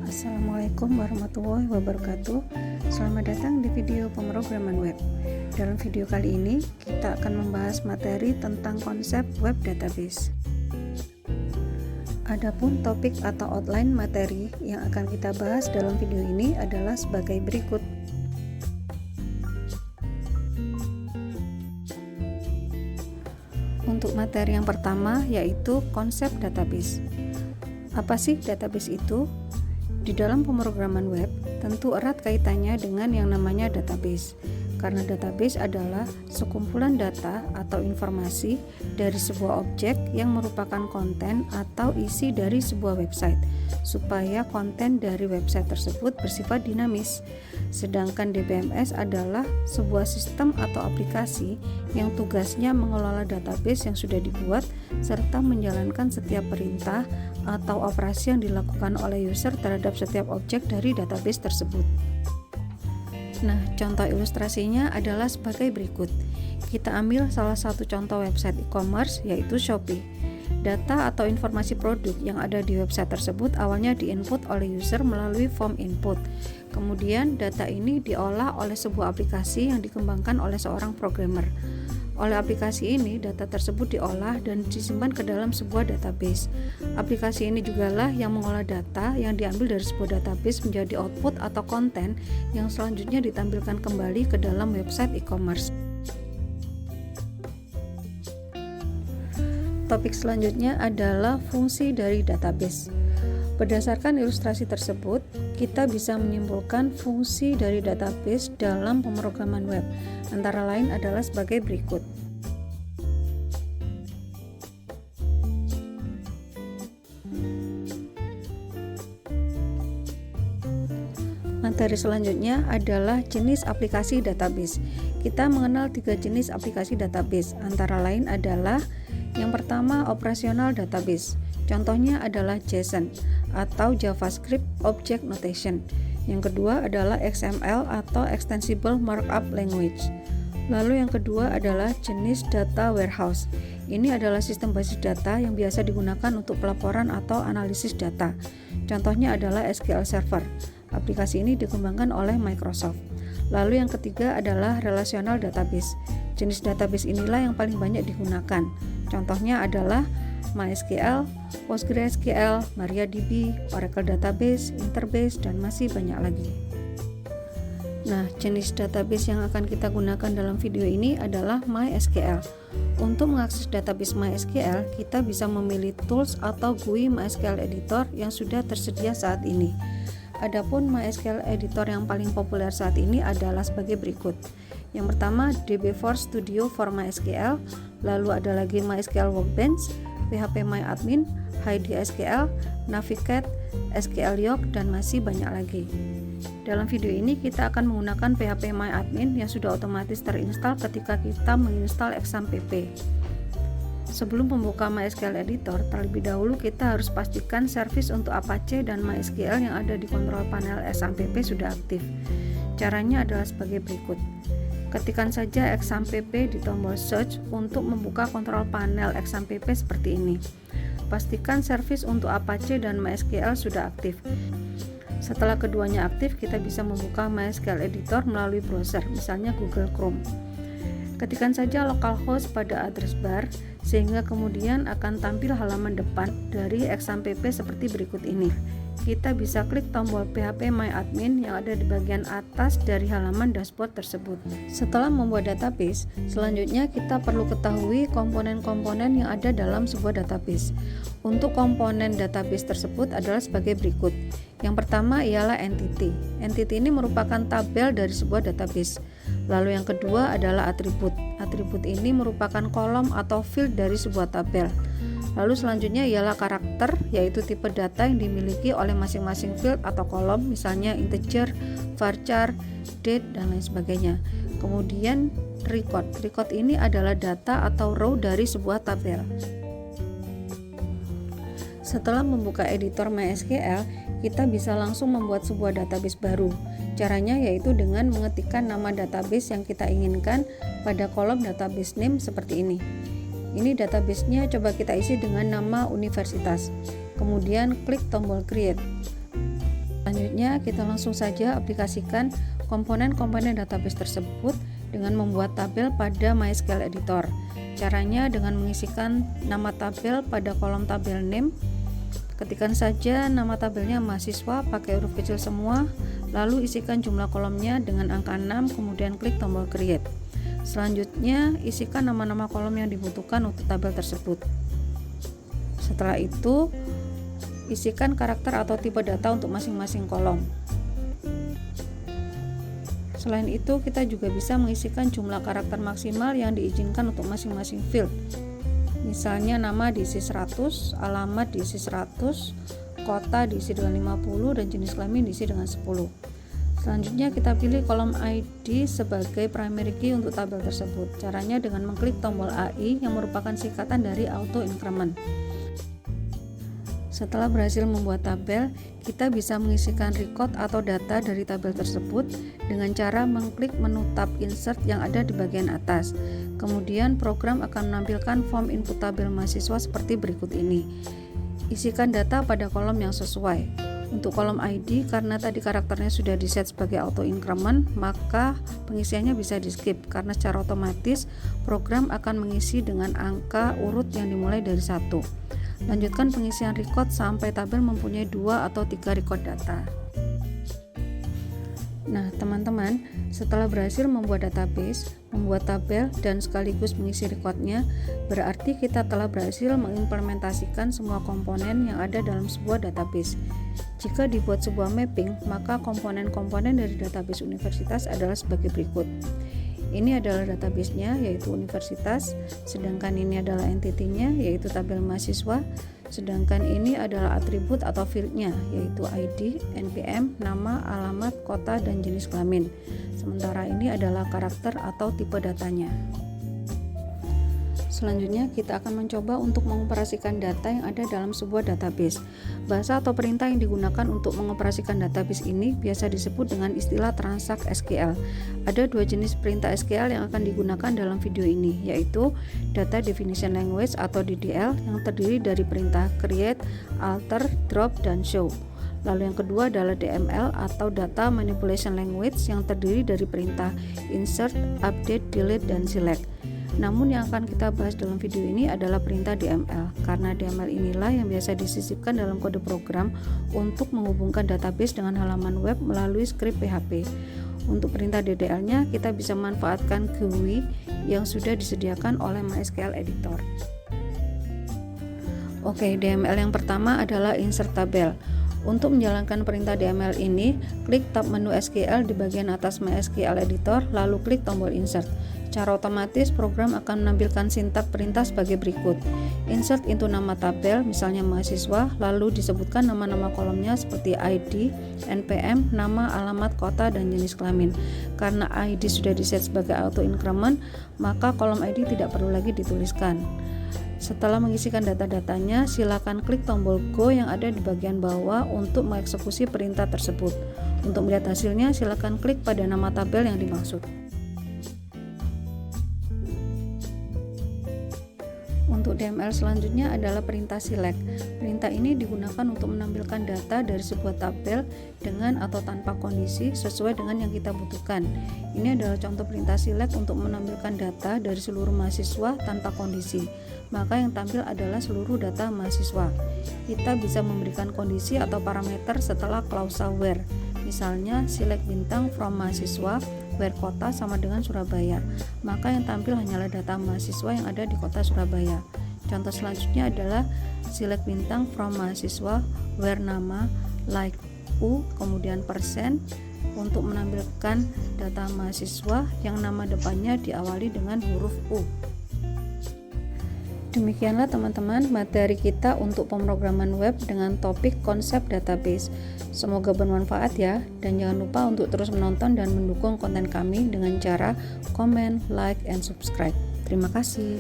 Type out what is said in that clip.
Assalamualaikum warahmatullahi wabarakatuh. Selamat datang di video pemrograman web. Dalam video kali ini kita akan membahas materi tentang konsep web database. Adapun topik atau outline materi yang akan kita bahas dalam video ini adalah sebagai berikut. Untuk materi yang pertama yaitu konsep database. Apa sih database itu? Di dalam pemrograman web, tentu erat kaitannya dengan yang namanya database, karena database adalah sekumpulan data atau informasi dari sebuah objek yang merupakan konten atau isi dari sebuah website, supaya konten dari website tersebut bersifat dinamis. Sedangkan DBMS adalah sebuah sistem atau aplikasi yang tugasnya mengelola database yang sudah dibuat serta menjalankan setiap perintah atau operasi yang dilakukan oleh user terhadap setiap objek dari database tersebut. Nah, contoh ilustrasinya adalah sebagai berikut. Kita ambil salah satu contoh website e-commerce yaitu Shopee. Data atau informasi produk yang ada di website tersebut awalnya diinput oleh user melalui form input. Kemudian data ini diolah oleh sebuah aplikasi yang dikembangkan oleh seorang programmer. Oleh aplikasi ini, data tersebut diolah dan disimpan ke dalam sebuah database. Aplikasi ini jugalah yang mengolah data yang diambil dari sebuah database menjadi output atau konten yang selanjutnya ditampilkan kembali ke dalam website e-commerce. Topik selanjutnya adalah fungsi dari database. Berdasarkan ilustrasi tersebut, kita bisa menyimpulkan fungsi dari database dalam pemrograman web, antara lain adalah sebagai berikut. Materi selanjutnya adalah jenis aplikasi database. Kita mengenal 3 jenis aplikasi database, antara lain adalah yang pertama operasional database. Contohnya adalah JSON atau JavaScript Object Notation. Yang kedua adalah XML atau Extensible Markup Language. Lalu yang kedua adalah jenis data warehouse. Ini adalah sistem basis data yang biasa digunakan untuk pelaporan atau analisis data. Contohnya adalah SQL Server. Aplikasi ini dikembangkan oleh Microsoft. Lalu yang ketiga adalah relational database. Jenis database inilah yang paling banyak digunakan. Contohnya adalah MySQL, PostgreSQL, MariaDB, Oracle Database, Interbase, dan masih banyak lagi. Nah, jenis database yang akan kita gunakan dalam video ini adalah MySQL. Untuk mengakses database MySQL, kita bisa memilih tools atau GUI MySQL Editor yang sudah tersedia saat ini. Adapun MySQL Editor yang paling populer saat ini adalah sebagai berikut. Yang pertama, DB4 Studio for MySQL, lalu ada lagi MySQL Workbench, PHPMyAdmin, HiDSQL, Navigate, SQL Yoke, dan masih banyak lagi. Dalam video ini kita akan menggunakan PHPMyAdmin yang sudah otomatis terinstall ketika kita menginstal XAMPP. Sebelum membuka MySQL Editor, terlebih dahulu kita harus pastikan service untuk Apache dan MySQL yang ada di kontrol panel XAMPP sudah aktif. Caranya adalah sebagai berikut. Ketikkan saja XAMPP di tombol search untuk membuka kontrol panel XAMPP seperti ini. Pastikan service untuk Apache dan MySQL sudah aktif. Setelah keduanya aktif, kita bisa membuka MySQL Editor melalui browser, misalnya Google Chrome. Ketikkan saja localhost pada address bar, sehingga kemudian akan tampil halaman depan dari XAMPP seperti berikut ini. Kita bisa klik tombol PHPMyAdmin yang ada di bagian atas dari halaman dashboard tersebut. Setelah membuat database, selanjutnya kita perlu ketahui komponen-komponen yang ada dalam sebuah database. Untuk komponen database tersebut adalah sebagai berikut. Yang pertama ialah entity. Entity ini merupakan tabel dari sebuah database. Lalu yang kedua adalah atribut. Atribut ini merupakan kolom atau field dari sebuah tabel. Lalu selanjutnya ialah karakter, yaitu tipe data yang dimiliki oleh masing-masing field atau kolom, misalnya integer, varchar, date, dan lain sebagainya. Kemudian record. Record ini adalah data atau row dari sebuah tabel. Setelah membuka editor MySQL, kita bisa langsung membuat sebuah database baru. Caranya yaitu dengan mengetikkan nama database yang kita inginkan pada kolom database name seperti ini. Ini database-nya coba kita isi dengan nama universitas. Kemudian klik tombol create. Selanjutnya kita langsung saja aplikasikan komponen-komponen database tersebut dengan membuat tabel pada MySQL Editor. Caranya dengan mengisikan nama tabel pada kolom tabel name. Ketikkan saja nama tabelnya mahasiswa pakai huruf kecil semua, lalu isikan jumlah kolomnya dengan angka 6, kemudian klik tombol create. Selanjutnya isikan nama-nama kolom yang dibutuhkan untuk tabel tersebut. Setelah itu isikan karakter atau tipe data untuk masing-masing kolom. Selain itu, kita juga bisa mengisikan jumlah karakter maksimal yang diizinkan untuk masing-masing field. Misalnya nama diisi 100, alamat diisi 100, kota diisi dengan 50, dan jenis kelamin diisi dengan 10. Selanjutnya kita pilih kolom ID sebagai primary key untuk tabel tersebut. Caranya dengan mengklik tombol AI yang merupakan singkatan dari auto increment. Setelah berhasil membuat tabel, kita bisa mengisikan record atau data dari tabel tersebut dengan cara mengklik menu tab insert yang ada di bagian atas. Kemudian program akan menampilkan form input tabel mahasiswa seperti berikut ini. Isikan data pada kolom yang sesuai. Untuk kolom ID, karena tadi karakternya sudah diset sebagai auto increment, maka pengisiannya bisa di skip karena secara otomatis program akan mengisi dengan angka urut yang dimulai dari 1. Lanjutkan pengisian record sampai tabel mempunyai 2 atau 3 record data. Nah, teman-teman, setelah berhasil membuat database, membuat tabel, dan sekaligus mengisi recordnya, berarti kita telah berhasil mengimplementasikan semua komponen yang ada dalam sebuah database. Jika dibuat sebuah mapping, maka komponen-komponen dari database universitas adalah sebagai berikut. Ini adalah database-nya, yaitu universitas, sedangkan ini adalah entity-nya, yaitu tabel mahasiswa, sedangkan ini adalah atribut atau field-nya, yaitu ID, NPM, nama, alamat, kota, dan jenis kelamin. Sementara ini adalah karakter atau tipe datanya. Selanjutnya kita akan mencoba untuk mengoperasikan data yang ada dalam sebuah database. Bahasa atau perintah yang digunakan untuk mengoperasikan database ini biasa disebut dengan istilah transact SQL. Ada 2 jenis perintah SQL yang akan digunakan dalam video ini, yaitu Data Definition Language atau DDL yang terdiri dari perintah create, alter, drop, dan show. Lalu yang kedua adalah DML atau Data Manipulation Language yang terdiri dari perintah insert, update, delete, dan select. Namun yang akan kita bahas dalam video ini adalah perintah DML, karena DML inilah yang biasa disisipkan dalam kode program untuk menghubungkan database dengan halaman web melalui skrip PHP. Untuk perintah DDL-nya, kita bisa memanfaatkan GUI yang sudah disediakan oleh MySQL Editor. Oke, DML yang pertama adalah insert tabel. Untuk menjalankan perintah DML ini, klik tab menu SQL di bagian atas MySQL Editor, lalu klik tombol insert. Secara otomatis program akan menampilkan sintak perintah sebagai berikut. Insert into nama tabel, misalnya mahasiswa, lalu disebutkan nama-nama kolomnya seperti ID, NPM, nama, alamat, kota, dan jenis kelamin. Karena ID sudah diset sebagai auto increment, maka kolom ID tidak perlu lagi dituliskan. Setelah mengisikan data-datanya, silakan klik tombol Go yang ada di bagian bawah untuk mengeksekusi perintah tersebut. Untuk melihat hasilnya, silakan klik pada nama tabel yang dimaksud. Untuk DML selanjutnya adalah perintah select. Perintah ini digunakan untuk menampilkan data dari sebuah tabel dengan atau tanpa kondisi sesuai dengan yang kita butuhkan. Ini adalah contoh perintah select untuk menampilkan data dari seluruh mahasiswa tanpa kondisi. Maka yang tampil adalah seluruh data mahasiswa. Kita bisa memberikan kondisi atau parameter setelah klausa where. Misalnya select bintang from mahasiswa, where kota sama dengan Surabaya. Maka yang tampil hanyalah data mahasiswa yang ada di kota Surabaya. Contoh selanjutnya adalah select bintang from mahasiswa, where nama, like U, kemudian persen, untuk menampilkan data mahasiswa yang nama depannya diawali dengan huruf U. Demikianlah teman-teman materi kita untuk pemrograman web dengan topik konsep database. Semoga bermanfaat ya, dan jangan lupa untuk terus menonton dan mendukung konten kami dengan cara komen, like, and subscribe. Terima kasih.